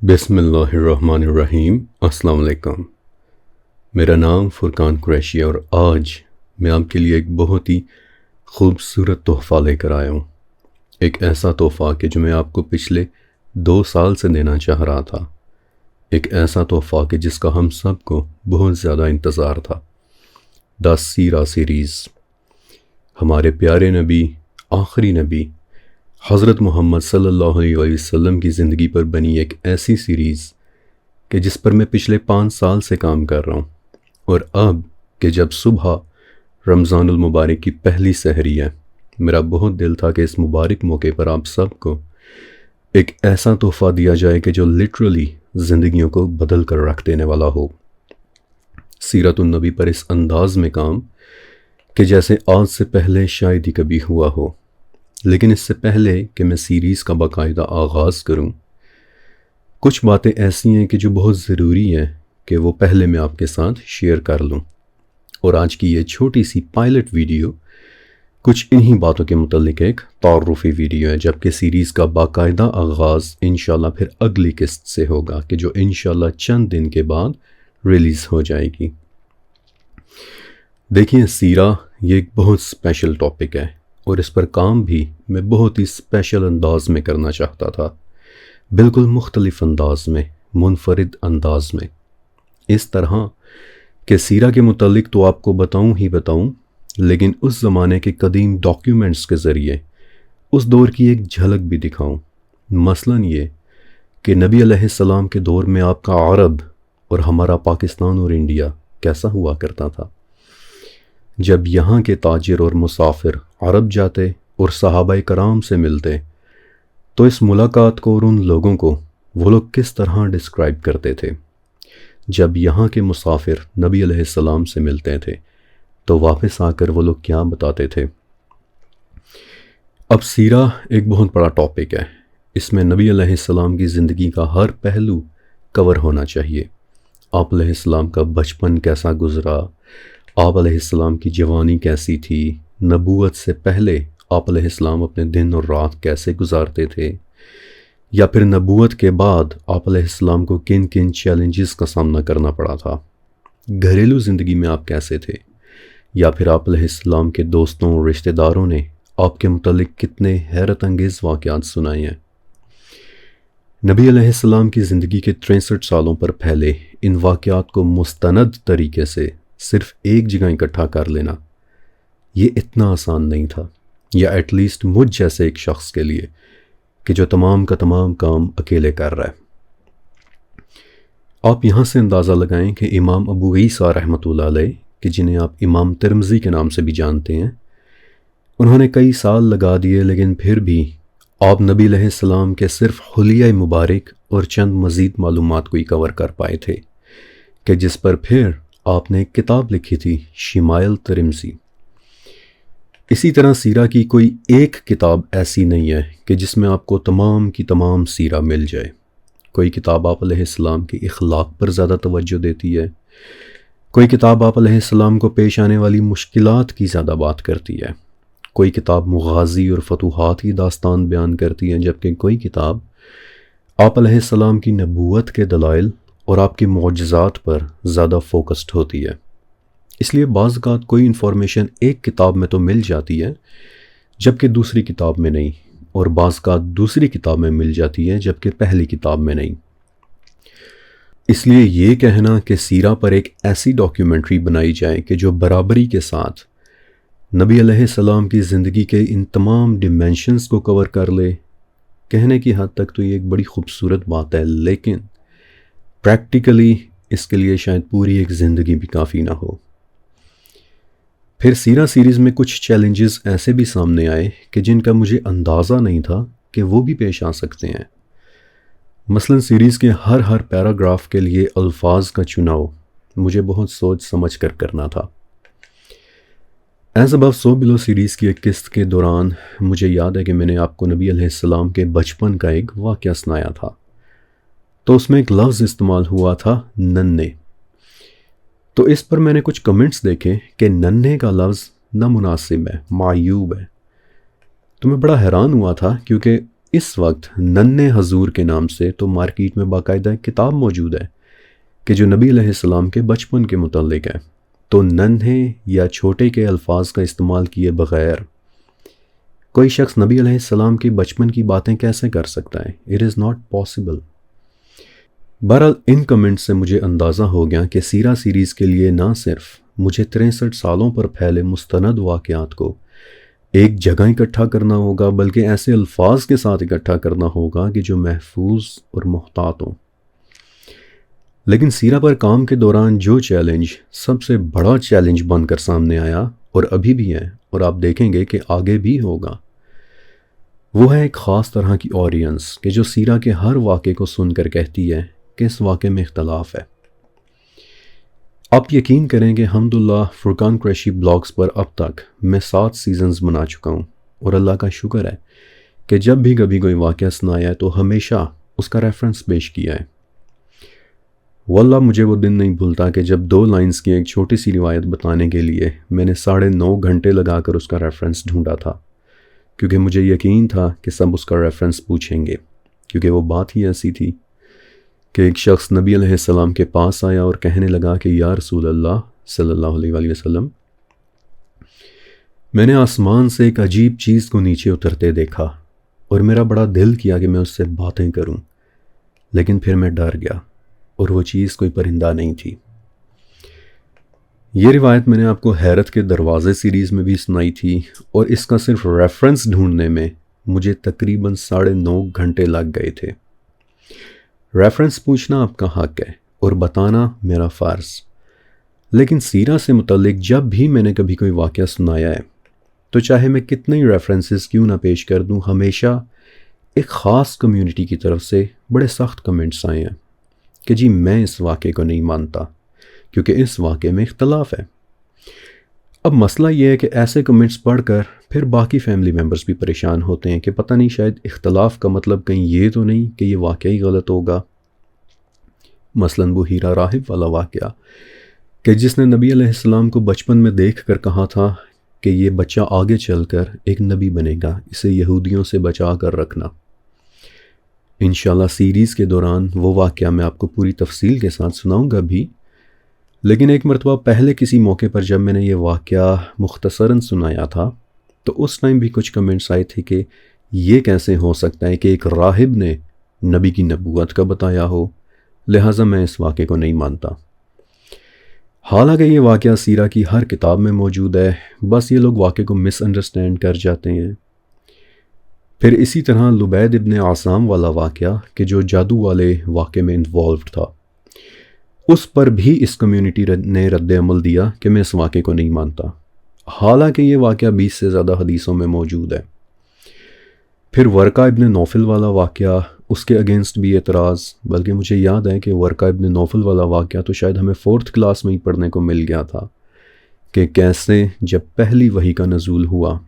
بسم اللہ الرحمن الرحیم۔ السلام علیکم۔ میرا نام فرقان قریشی اور آج میں آپ کے لیے ایک بہت ہی خوبصورت تحفہ لے کر آیا ہوں۔ ایک ایسا تحفہ کہ جو میں آپ کو پچھلے 2 سال سے دینا چاہ رہا تھا۔ ایک ایسا تحفہ کہ جس کا ہم سب کو بہت زیادہ انتظار تھا۔ دا سیرہ سیریز، ہمارے پیارے نبی، آخری نبی حضرت محمد صلی اللہ علیہ وسلم کی زندگی پر بنی ایک ایسی سیریز کہ جس پر میں پچھلے 5 سال سے کام کر رہا ہوں، اور اب کہ جب صبح رمضان المبارک کی پہلی سحری ہے، میرا بہت دل تھا کہ اس مبارک موقع پر آپ سب کو ایک ایسا تحفہ دیا جائے کہ جو لٹرلی زندگیوں کو بدل کر رکھ دینے والا ہو۔ سیرت النبی پر اس انداز میں کام کہ جیسے آج سے پہلے شاید ہی کبھی ہوا ہو۔ لیکن اس سے پہلے کہ میں سیریز کا باقاعدہ آغاز کروں، کچھ باتیں ایسی ہیں کہ جو بہت ضروری ہے کہ وہ پہلے میں آپ کے ساتھ شیئر کر لوں، اور آج کی یہ چھوٹی سی پائلٹ ویڈیو کچھ انہی باتوں کے متعلق ایک تعارفی ویڈیو ہے، جبکہ سیریز کا باقاعدہ آغاز انشاءاللہ پھر اگلی قسط سے ہوگا کہ جو انشاءاللہ چند دن کے بعد ریلیز ہو جائے گی۔ دیکھیں، سیرہ یہ ایک بہت سپیشل ٹاپک ہے، اور اس پر کام بھی میں بہت ہی سپیشل انداز میں کرنا چاہتا تھا، بالکل مختلف انداز میں، منفرد انداز میں، اس طرح کہ سیرہ کے متعلق تو آپ کو بتاؤں، لیکن اس زمانے کے قدیم ڈاکیومنٹس کے ذریعے اس دور کی ایک جھلک بھی دکھاؤں۔ مثلاً یہ کہ نبی علیہ السلام کے دور میں آپ کا عرب اور ہمارا پاکستان اور انڈیا کیسا ہوا کرتا تھا۔ جب یہاں کے تاجر اور مسافر عرب جاتے اور صحابہ کرام سے ملتے تو اس ملاقات کو اور ان لوگوں کو وہ لوگ کس طرح ڈسکرائب کرتے تھے۔ جب یہاں کے مسافر نبی علیہ السلام سے ملتے تھے تو واپس آ کر وہ لوگ کیا بتاتے تھے۔ اب سیرہ ایک بہت بڑا ٹاپک ہے، اس میں نبی علیہ السلام کی زندگی کا ہر پہلو کور ہونا چاہیے۔ آپ علیہ السلام کا بچپن کیسا گزرا، آپ علیہ السلام کی جوانی کیسی تھی، نبوت سے پہلے آپ علیہ السلام اپنے دن اور رات کیسے گزارتے تھے، یا پھر نبوت کے بعد آپ علیہ السلام کو کن کن چیلنجز کا سامنا کرنا پڑا تھا، گھریلو زندگی میں آپ کیسے تھے، یا پھر آپ علیہ السلام کے دوستوں اور رشتہ داروں نے آپ کے متعلق کتنے حیرت انگیز واقعات سنائے ہیں۔ نبی علیہ السلام کی زندگی کے 63 سالوں پر پھیلے ان واقعات کو مستند طریقے سے صرف ایک جگہ اکٹھا کر لینا یہ اتنا آسان نہیں تھا، یا ایٹ لیسٹ مجھ جیسے ایک شخص کے لیے کہ جو تمام کا تمام کام اکیلے کر رہا ہے۔ آپ یہاں سے اندازہ لگائیں کہ امام ابو عیسیٰ رحمۃ اللہ علیہ، کہ جنہیں آپ امام ترمذی کے نام سے بھی جانتے ہیں، انہوں نے کئی سال لگا دیے، لیکن پھر بھی آپ نبی علیہ السلام کے صرف حلیہ مبارک اور چند مزید معلومات کو ہی کور کر پائے تھے، کہ جس پر پھر آپ نے ایک کتاب لکھی تھی، شمائل ترمذی۔ اسی طرح سیرہ کی کوئی ایک کتاب ایسی نہیں ہے کہ جس میں آپ کو تمام کی تمام سیرہ مل جائے۔ کوئی کتاب آپ علیہ السلام کے اخلاق پر زیادہ توجہ دیتی ہے، کوئی کتاب آپ علیہ السلام کو پیش آنے والی مشکلات کی زیادہ بات کرتی ہے، کوئی کتاب مغازی اور فتوحات کی داستان بیان کرتی ہے، جبکہ کوئی کتاب آپ علیہ السلام کی نبوت کے دلائل اور آپ کے معجزات پر زیادہ فوکسڈ ہوتی ہے۔ اس لیے بعض اوقات کوئی انفارمیشن ایک کتاب میں تو مل جاتی ہے جبکہ دوسری کتاب میں نہیں، اور بعض اوقات دوسری کتاب میں مل جاتی ہے جبکہ پہلی کتاب میں نہیں۔ اس لیے یہ کہنا کہ سیرہ پر ایک ایسی ڈاکیومنٹری بنائی جائے کہ جو برابری کے ساتھ نبی علیہ السلام کی زندگی کے ان تمام ڈیمینشنز کو کور کر لے، کہنے کی حد تک تو یہ ایک بڑی خوبصورت بات ہے، لیکن پریکٹیکلی اس کے لیے شاید پوری ایک زندگی بھی کافی نہ ہو۔ پھر سیرہ سیریز میں کچھ چیلنجز ایسے بھی سامنے آئے کہ جن کا مجھے اندازہ نہیں تھا کہ وہ بھی پیش آ سکتے ہیں۔ مثلا سیریز کے ہر پیراگراف کے لیے الفاظ کا چناؤ مجھے بہت سوچ سمجھ کر کرنا تھا۔ ایز ابو سو بلو سیریز کی ایک قسط کے دوران مجھے یاد ہے کہ میں نے آپ کو نبی علیہ السلام کے بچپن کا ایک واقعہ سنایا تھا، تو اس میں ایک لفظ استعمال ہوا تھا، ننھے۔ تو اس پر میں نے کچھ کمنٹس دیکھے کہ ننھے کا لفظ نامناسب ہے، معیوب ہے۔ تو میں بڑا حیران ہوا تھا، کیونکہ اس وقت ننھے حضور کے نام سے تو مارکیٹ میں باقاعدہ ایک کتاب موجود ہے کہ جو نبی علیہ السلام کے بچپن کے متعلق ہے، تو ننھے یا چھوٹے کے الفاظ کا استعمال کیے بغیر کوئی شخص نبی علیہ السلام کے بچپن کی باتیں کیسے کر سکتا ہے؟ It is not possible. بہرحال ان کمنٹ سے مجھے اندازہ ہو گیا کہ سیرہ سیریز کے لیے نہ صرف مجھے 63 سالوں پر پھیلے مستند واقعات کو ایک جگہ اکٹھا کرنا ہوگا، بلکہ ایسے الفاظ کے ساتھ اکٹھا کرنا ہوگا کہ جو محفوظ اور محتاط ہوں۔ لیکن سیرہ پر کام کے دوران جو چیلنج سب سے بڑا چیلنج بن کر سامنے آیا اور ابھی بھی ہے اور آپ دیکھیں گے کہ آگے بھی ہوگا، وہ ہے ایک خاص طرح کی آڈینس کہ جو سیرہ کے ہر واقعے کو سن کر کہتی ہے کہ اس واقعے میں اختلاف ہے۔ آپ یقین کریں کہ الحمدللہ فرقان قریشی بلاگز پر اب تک میں 7 سیزنز بنا چکا ہوں، اور اللہ کا شکر ہے کہ جب بھی کبھی کوئی واقعہ سنایا ہے تو ہمیشہ اس کا ریفرنس پیش کیا ہے۔ واللہ مجھے وہ دن نہیں بھولتا کہ جب 2 لائنز کی ایک چھوٹی سی روایت بتانے کے لیے میں نے 9.5 گھنٹے لگا کر اس کا ریفرنس ڈھونڈا تھا، کیونکہ مجھے یقین تھا کہ سب اس کا ریفرنس پوچھیں گے، کیونکہ وہ بات ہی ایسی تھی کہ ایک شخص نبی علیہ السلام کے پاس آیا اور کہنے لگا کہ یا رسول اللہ صلی اللہ علیہ وآلہ وسلم، میں نے آسمان سے ایک عجیب چیز کو نیچے اترتے دیکھا اور میرا بڑا دل کیا کہ میں اس سے باتیں کروں، لیکن پھر میں ڈر گیا اور وہ چیز کوئی پرندہ نہیں تھی۔ یہ روایت میں نے آپ کو حیرت کے دروازے سیریز میں بھی سنائی تھی، اور اس کا صرف ریفرنس ڈھونڈنے میں مجھے تقریباً 9.5 گھنٹے لگ گئے تھے۔ ریفرنس پوچھنا آپ کا حق ہے اور بتانا میرا فرض، لیکن سیرہ سے متعلق جب بھی میں نے کبھی کوئی واقعہ سنایا ہے تو چاہے میں کتنے ہی ریفرنسز کیوں نہ پیش کر دوں، ہمیشہ ایک خاص کمیونٹی کی طرف سے بڑے سخت کمنٹس آئے ہیں کہ جی میں اس واقعے کو نہیں مانتا کیونکہ اس واقعے میں اختلاف ہے۔ اب مسئلہ یہ ہے کہ ایسے کمنٹس پڑھ کر پھر باقی فیملی ممبرز بھی پریشان ہوتے ہیں کہ پتہ نہیں شاید اختلاف کا مطلب کہیں یہ تو نہیں کہ یہ واقعی غلط ہوگا۔ مثلاً وہ ہیرا راہب والا واقعہ کہ جس نے نبی علیہ السلام کو بچپن میں دیکھ کر کہا تھا کہ یہ بچہ آگے چل کر ایک نبی بنے گا، اسے یہودیوں سے بچا کر رکھنا۔ انشاءاللہ سیریز کے دوران وہ واقعہ میں آپ کو پوری تفصیل کے ساتھ سناؤں گا بھی، لیکن ایک مرتبہ پہلے کسی موقع پر جب میں نے یہ واقعہ مختصراً سنایا تھا تو اس ٹائم بھی کچھ کمنٹس آئے تھے کہ یہ کیسے ہو سکتا ہے کہ ایک راہب نے نبی کی نبوت کا بتایا ہو، لہٰذا میں اس واقعے کو نہیں مانتا۔ حالانکہ یہ واقعہ سیرہ کی ہر کتاب میں موجود ہے، بس یہ لوگ واقعے کو مس انڈرسٹینڈ کر جاتے ہیں۔ پھر اسی طرح لبید ابن عاصم والا واقعہ کہ جو جادو والے واقعے میں انوالوڈ تھا، اس پر بھی اس کمیونٹی نے رد عمل دیا کہ میں اس واقعے کو نہیں مانتا، حالانکہ یہ واقعہ 20 سے زیادہ حدیثوں میں موجود ہے۔ پھر ورقہ ابن نوفل والا واقعہ، اس کے اگینسٹ بھی اعتراض، بلکہ مجھے یاد ہے کہ ورقہ ابن نوفل والا واقعہ تو شاید ہمیں 4th کلاس میں ہی پڑھنے کو مل گیا تھا کہ کیسے جب پہلی وحی کا نزول ہوا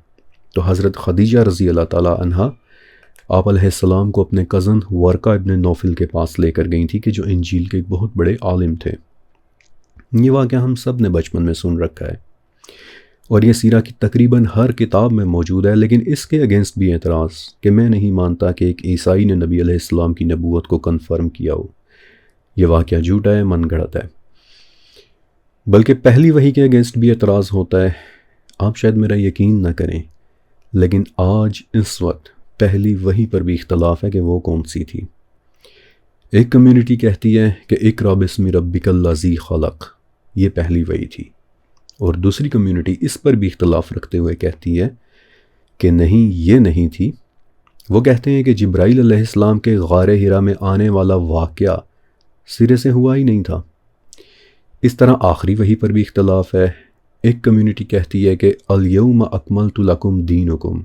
تو حضرت خدیجہ رضی اللہ تعالیٰ عنہا آپ علیہ السلام کو اپنے کزن ورقہ ابن نوفل کے پاس لے کر گئی تھی کہ جو انجیل کے ایک بہت بڑے عالم تھے۔ یہ واقعہ ہم سب نے بچپن میں سن رکھا ہے اور یہ سیرہ کی تقریباً ہر کتاب میں موجود ہے، لیکن اس کے اگینسٹ بھی اعتراض کہ میں نہیں مانتا کہ ایک عیسائی نے نبی علیہ السلام کی نبوت کو کنفرم کیا ہو، یہ واقعہ جھوٹا ہے، من گھڑت ہے۔ بلکہ پہلی وحی کے اگینسٹ بھی اعتراض ہوتا ہے۔ آپ شاید میرا یقین نہ کریں، لیکن آج اس وقت پہلی وحی پر بھی اختلاف ہے کہ وہ کون سی تھی۔ ایک کمیونٹی کہتی ہے کہ اقرأ باسم ربک الذی خلق، یہ پہلی وحی تھی، اور دوسری کمیونٹی اس پر بھی اختلاف رکھتے ہوئے کہتی ہے کہ نہیں، یہ نہیں تھی۔ وہ کہتے ہیں کہ جبرائیل علیہ السلام کے غار حرا میں آنے والا واقعہ سرے سے ہوا ہی نہیں تھا۔ اس طرح آخری وحی پر بھی اختلاف ہے۔ ایک کمیونٹی کہتی ہے کہ الیوم اکملت لکم دینکم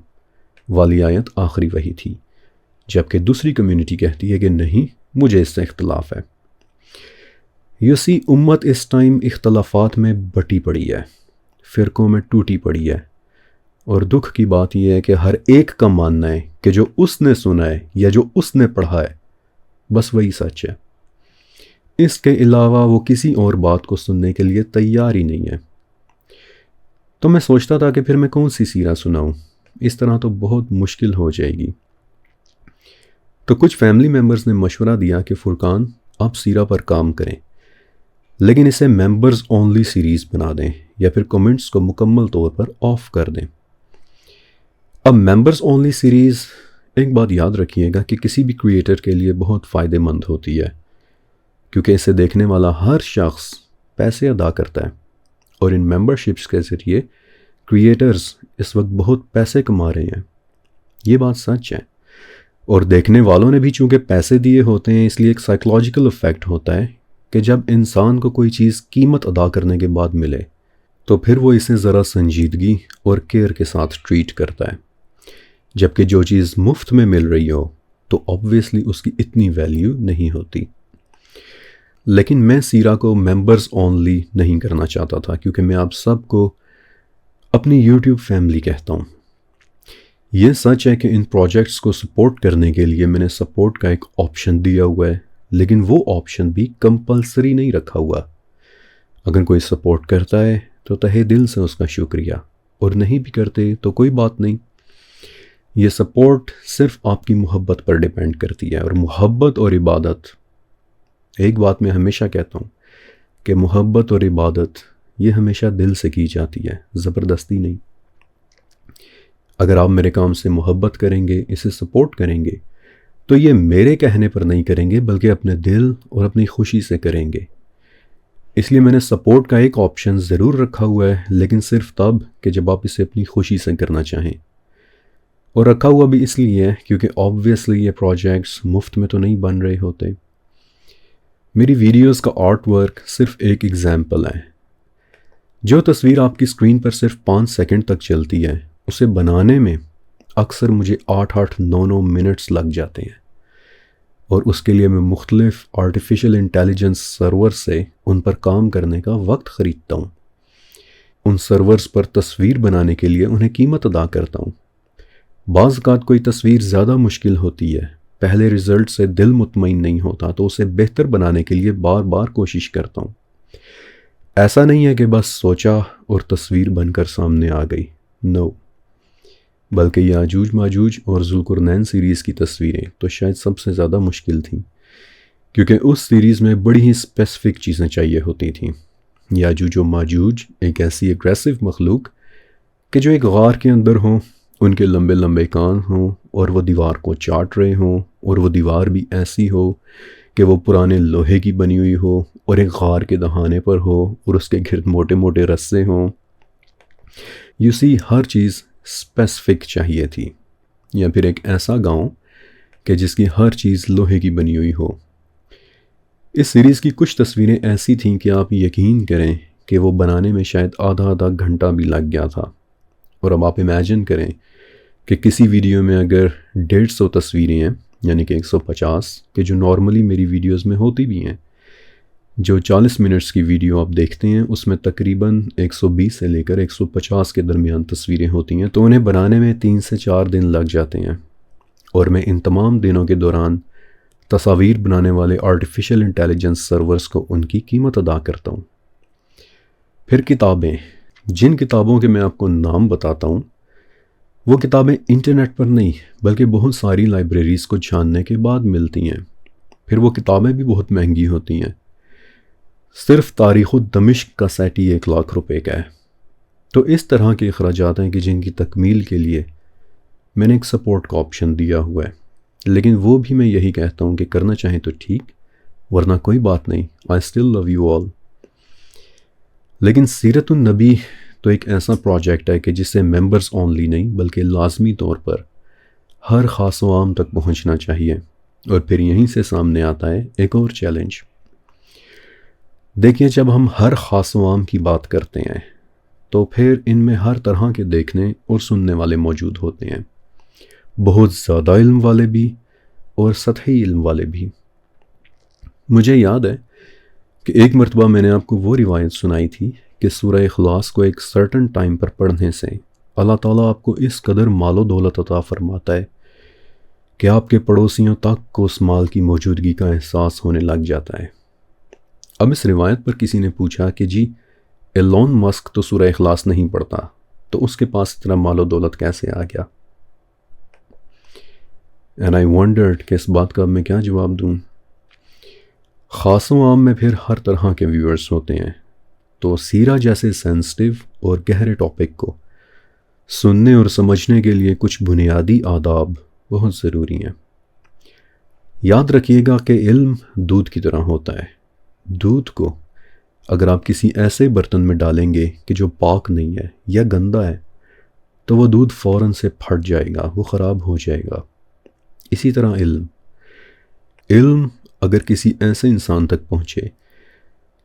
والی آیت آخری وحی تھی، جبکہ دوسری کمیونٹی کہتی ہے کہ نہیں، مجھے اس سے اختلاف ہے۔ یوسی امت اس ٹائم اختلافات میں بٹی پڑی ہے، فرقوں میں ٹوٹی پڑی ہے، اور دکھ کی بات یہ ہے کہ ہر ایک کا ماننا ہے کہ جو اس نے سنا ہے یا جو اس نے پڑھا ہے بس وہی سچ ہے، اس کے علاوہ وہ کسی اور بات کو سننے کے لیے تیار ہی نہیں ہے۔ تو میں سوچتا تھا کہ پھر میں کون سی سیرہ سناؤں، اس طرح تو بہت مشکل ہو جائے گی۔ تو کچھ فیملی ممبرز نے مشورہ دیا کہ فرقان آپ سیرہ پر کام کریں، لیکن اسے ممبرز اونلی سیریز بنا دیں یا پھر کمنٹس کو مکمل طور پر آف کر دیں۔ اب ممبرز اونلی سیریز، ایک بات یاد رکھیے گا کہ کسی بھی کریٹر کے لیے بہت فائدہ مند ہوتی ہے، کیونکہ اسے دیکھنے والا ہر شخص پیسے ادا کرتا ہے، اور ان ممبرشپس کے ذریعے کریٹرز اس وقت بہت پیسے کما رہے ہیں۔ یہ بات سچ ہے، اور دیکھنے والوں نے بھی چونکہ پیسے دیے ہوتے ہیں، اس لیے ایک سائیکلوجیکل ایفیکٹ ہوتا ہے کہ جب انسان کو کوئی چیز قیمت ادا کرنے کے بعد ملے تو پھر وہ اسے ذرا سنجیدگی اور کیئر کے ساتھ ٹریٹ کرتا ہے، جبکہ جو چیز مفت میں مل رہی ہو تو آبویسلی اس کی اتنی ویلیو نہیں ہوتی۔ لیکن میں سیرہ کو ممبرز اونلی نہیں کرنا چاہتا تھا، کیونکہ میں آپ سب کو اپنی یوٹیوب فیملی کہتا ہوں۔ یہ سچ ہے کہ ان پروجیکٹس کو سپورٹ کرنے کے لیے میں نے سپورٹ کا ایک آپشن دیا ہوا ہے، لیکن وہ آپشن بھی کمپلسری نہیں رکھا ہوا۔ اگر کوئی سپورٹ کرتا ہے تو تہہ دل سے اس کا شکریہ، اور نہیں بھی کرتے تو کوئی بات نہیں۔ یہ سپورٹ صرف آپ کی محبت پر ڈیپینڈ کرتی ہے، اور محبت اور عبادت، ایک بات میں ہمیشہ کہتا ہوں کہ محبت اور عبادت یہ ہمیشہ دل سے کی جاتی ہے، زبردستی نہیں۔ اگر آپ میرے کام سے محبت کریں گے، اسے سپورٹ کریں گے، تو یہ میرے کہنے پر نہیں کریں گے بلکہ اپنے دل اور اپنی خوشی سے کریں گے۔ اس لیے میں نے سپورٹ کا ایک آپشن ضرور رکھا ہوا ہے، لیکن صرف تب کہ جب آپ اسے اپنی خوشی سے کرنا چاہیں، اور رکھا ہوا بھی اس لیے ہے کیونکہ آبویسلی یہ پروجیکٹس مفت میں تو نہیں بن رہے ہوتے۔ میری ویڈیوز کا آرٹ ورک صرف ایک ایگزامپل ہے۔ جو تصویر آپ کی اسکرین پر صرف 5 سیکنڈ تک چلتی ہے، اسے بنانے میں اکثر مجھے 8-9 منٹس لگ جاتے ہیں، اور اس کے لیے میں مختلف آرٹیفیشل انٹیلیجنس سرور سے ان پر کام کرنے کا وقت خریدتا ہوں۔ ان سرورز پر تصویر بنانے کے لیے انہیں قیمت ادا کرتا ہوں۔ بعض اوقات کوئی تصویر زیادہ مشکل ہوتی ہے، پہلے رزلٹ سے دل مطمئن نہیں ہوتا، تو اسے بہتر بنانے کے لیے بار بار کوشش کرتا ہوں۔ ایسا نہیں ہے کہ بس سوچا اور تصویر بن کر سامنے آ گئی، نو، بلکہ یاجوج ماجوج اور ذوالقرنین سیریز کی تصویریں تو شاید سب سے زیادہ مشکل تھیں، کیونکہ اس سیریز میں بڑی ہی اسپیسیفک چیزیں چاہیے ہوتی تھیں۔ یاجوج و ماجوج ایک ایسی اگریسو مخلوق کہ جو ایک غار کے اندر ہوں، ان کے لمبے لمبے کان ہوں اور وہ دیوار کو چاٹ رہے ہوں، اور وہ دیوار بھی ایسی ہو کہ وہ پرانے لوہے کی بنی ہوئی ہو اور ایک غار کے دہانے پر ہو، اور اس کے گرد موٹے موٹے رسے ہوں۔ یو سی، ہر چیز اسپیسیفک چاہیے تھی، یا پھر ایک ایسا گاؤں کہ جس کی ہر چیز لوہے کی بنی ہوئی ہو۔ اس سیریز کی کچھ تصویریں ایسی تھیں کہ آپ یقین کریں کہ وہ بنانے میں شاید آدھا گھنٹہ بھی لگ گیا تھا، اور اب آپ امیجن کریں کہ کسی ویڈیو میں اگر 150 تصویریں ہیں، یعنی کہ 150، کہ جو نارملی میری ویڈیوز میں ہوتی بھی ہیں، جو 40 منٹس کی ویڈیو آپ دیکھتے ہیں اس میں تقریباً 120 سے لے کر 150 کے درمیان تصویریں ہوتی ہیں، تو انہیں بنانے میں 3 سے 4 دن لگ جاتے ہیں، اور میں ان تمام دنوں کے دوران تصاویر بنانے والے آرٹیفیشل انٹیلیجنس سرورز کو ان کی قیمت ادا کرتا ہوں۔ پھر کتابیں، جن کتابوں کے میں آپ کو نام بتاتا ہوں، وہ کتابیں انٹرنیٹ پر نہیں بلکہ بہت ساری لائبریریز کو جاننے کے بعد ملتی ہیں۔ پھر وہ کتابیں بھی بہت مہنگی ہوتی ہیں، صرف تاریخ دمشق کا سیٹ ہی 1 لاکھ روپے کا ہے۔ تو اس طرح کے اخراجات ہیں کہ جن کی تکمیل کے لیے میں نے ایک سپورٹ کا آپشن دیا ہوا ہے، لیکن وہ بھی میں یہی کہتا ہوں کہ کرنا چاہیں تو ٹھیک، ورنہ کوئی بات نہیں، I still love you all۔ لیکن سیرت النبی تو ایک ایسا پروجیکٹ ہے کہ جسے ممبرز اونلی نہیں بلکہ لازمی طور پر ہر خاص و عام تک پہنچنا چاہیے۔ اور پھر یہیں سے سامنے آتا ہے ایک اور چیلنج۔ دیکھیں، جب ہم ہر خاص و عام کی بات کرتے ہیں تو پھر ان میں ہر طرح کے دیکھنے اور سننے والے موجود ہوتے ہیں، بہت زیادہ علم والے بھی اور سطحی علم والے بھی۔ مجھے یاد ہے کہ ایک مرتبہ میں نے آپ کو وہ روایت سنائی تھی کہ سورہ اخلاص کو ایک سرٹن ٹائم پر پڑھنے سے اللہ تعالیٰ آپ کو اس قدر مال و دولت عطا فرماتا ہے کہ آپ کے پڑوسیوں تک کو اس مال کی موجودگی کا احساس ہونے لگ جاتا ہے۔ اب اس روایت پر کسی نے پوچھا کہ جی، ایلون مسک تو سورہ اخلاص نہیں پڑھتا، تو اس کے پاس اتنا مال و دولت کیسے آ گیا؟ اینڈ آئی ونڈرڈ کہ اس بات کا اب میں کیا جواب دوں۔ خاص و عام میں پھر ہر طرح کے ویورز ہوتے ہیں، تو سیرہ جیسے سینسٹیو اور گہرے ٹاپک کو سننے اور سمجھنے کے لیے کچھ بنیادی آداب بہت ضروری ہیں۔ یاد رکھیے گا کہ علم دودھ کی طرح ہوتا ہے۔ دودھ کو اگر آپ کسی ایسے برتن میں ڈالیں گے کہ جو پاک نہیں ہے یا گندا ہے تو وہ دودھ فوراً سے پھٹ جائے گا، وہ خراب ہو جائے گا۔ اسی طرح علم اگر کسی ایسے انسان تک پہنچے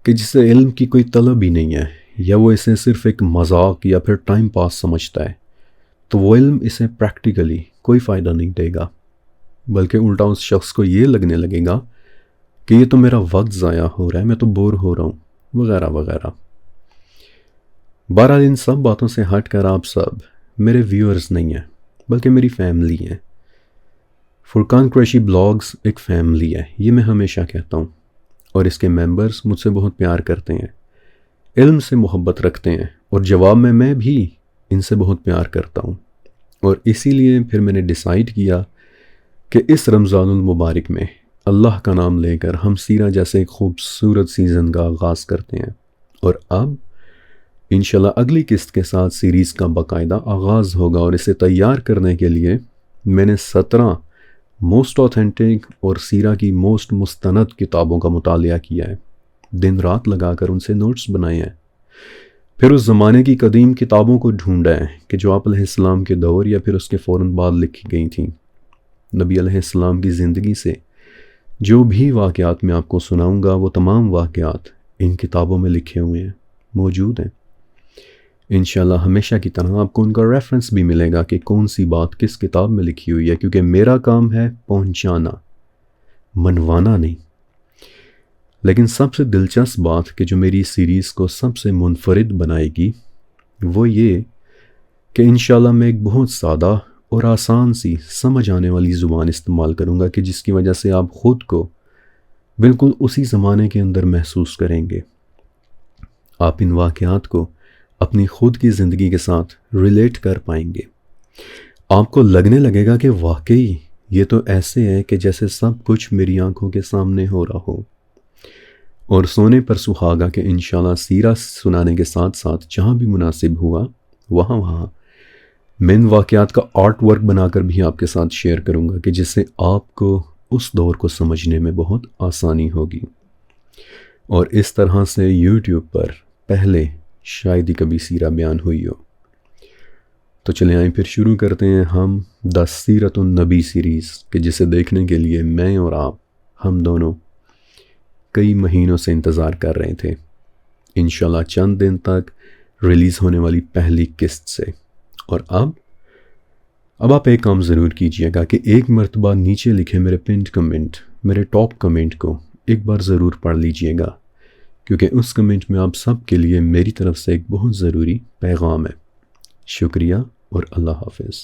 کہ جسے علم کی کوئی طلب ہی نہیں ہے، یا وہ اسے صرف ایک مذاق یا پھر ٹائم پاس سمجھتا ہے، تو وہ علم اسے پریکٹیکلی کوئی فائدہ نہیں دے گا، بلکہ الٹا اس شخص کو یہ لگنے لگے گا کہ یہ تو میرا وقت ضائع ہو رہا ہے، میں تو بور ہو رہا ہوں، وغیرہ وغیرہ۔ بہرحال ان سب باتوں سے ہٹ کر آپ سب میرے ویورز نہیں ہیں بلکہ میری فیملی ہیں۔ فرقان قریشی بلاگز ایک فیملی ہے، یہ میں ہمیشہ کہتا ہوں، اور اس کے ممبرز مجھ سے بہت پیار کرتے ہیں، علم سے محبت رکھتے ہیں، اور جواب میں بھی ان سے بہت پیار کرتا ہوں۔ اور اسی لیے پھر میں نے ڈیسائیڈ کیا کہ اس رمضان المبارک میں اللہ کا نام لے کر ہم سیرہ جیسے ایک خوبصورت سیزن کا آغاز کرتے ہیں، اور اب انشاءاللہ اگلی قسط کے ساتھ سیریز کا باقاعدہ آغاز ہوگا، اور اسے تیار کرنے کے لیے میں نے 17 موسٹ آتھینٹک اور سیرہ کی موسٹ مستند کتابوں کا مطالعہ کیا ہے، دن رات لگا کر ان سے نوٹس بنائے ہیں، پھر اس زمانے کی قدیم کتابوں کو ڈھونڈا ہے کہ جو آپ علیہ السلام کے دور یا پھر اس کے فوراً بعد لکھی گئی تھیں۔ نبی علیہ السلام کی زندگی سے جو بھی واقعات میں آپ کو سناؤں گا وہ تمام واقعات ان کتابوں میں لکھے ہوئے ہیں، موجود ہیں۔ انشاءاللہ ہمیشہ کی طرح آپ کو ان کا ریفرنس بھی ملے گا کہ کون سی بات کس کتاب میں لکھی ہوئی ہے، کیونکہ میرا کام ہے پہنچانا، منوانا نہیں۔ لیکن سب سے دلچسپ بات کہ جو میری سیریز کو سب سے منفرد بنائے گی وہ یہ کہ انشاءاللہ میں ایک بہت سادہ اور آسان سی سمجھ آنے والی زبان استعمال کروں گا کہ جس کی وجہ سے آپ خود کو بالکل اسی زمانے کے اندر محسوس کریں گے۔ آپ ان واقعات کو اپنی خود کی زندگی کے ساتھ ریلیٹ کر پائیں گے۔ آپ کو لگنے لگے گا کہ واقعی یہ تو ایسے ہے کہ جیسے سب کچھ میری آنکھوں کے سامنے ہو رہا ہو۔ اور سونے پر سہاگا کہ انشاءاللہ سیرہ سنانے کے ساتھ ساتھ جہاں بھی مناسب ہوا وہاں میں ان واقعات کا آرٹ ورک بنا کر بھی آپ کے ساتھ شیئر کروں گا کہ جس سے آپ کو اس دور کو سمجھنے میں بہت آسانی ہوگی۔ اور اس طرح سے یوٹیوب پر پہلے شاید ہی کبھی سیرہ بیان ہوئی ہو۔ تو چلیں آئیں پھر شروع کرتے ہیں ہم دا سیرت النبی سیریز، کہ جسے دیکھنے کے لیے میں اور آپ ہم دونوں کئی مہینوں سے انتظار کر رہے تھے، انشاءاللہ چند دن تک ریلیز ہونے والی پہلی قسط سے۔ اور اب آپ ایک کام ضرور کیجئے گا کہ ایک مرتبہ نیچے لکھے میرے پنڈ کمنٹ، میرے ٹاپ کمنٹ کو ایک بار ضرور پڑھ لیجئے گا، کیونکہ اس کمنٹ میں آپ سب کے لیے میری طرف سے ایک بہت ضروری پیغام ہے۔ شکریہ اور اللہ حافظ۔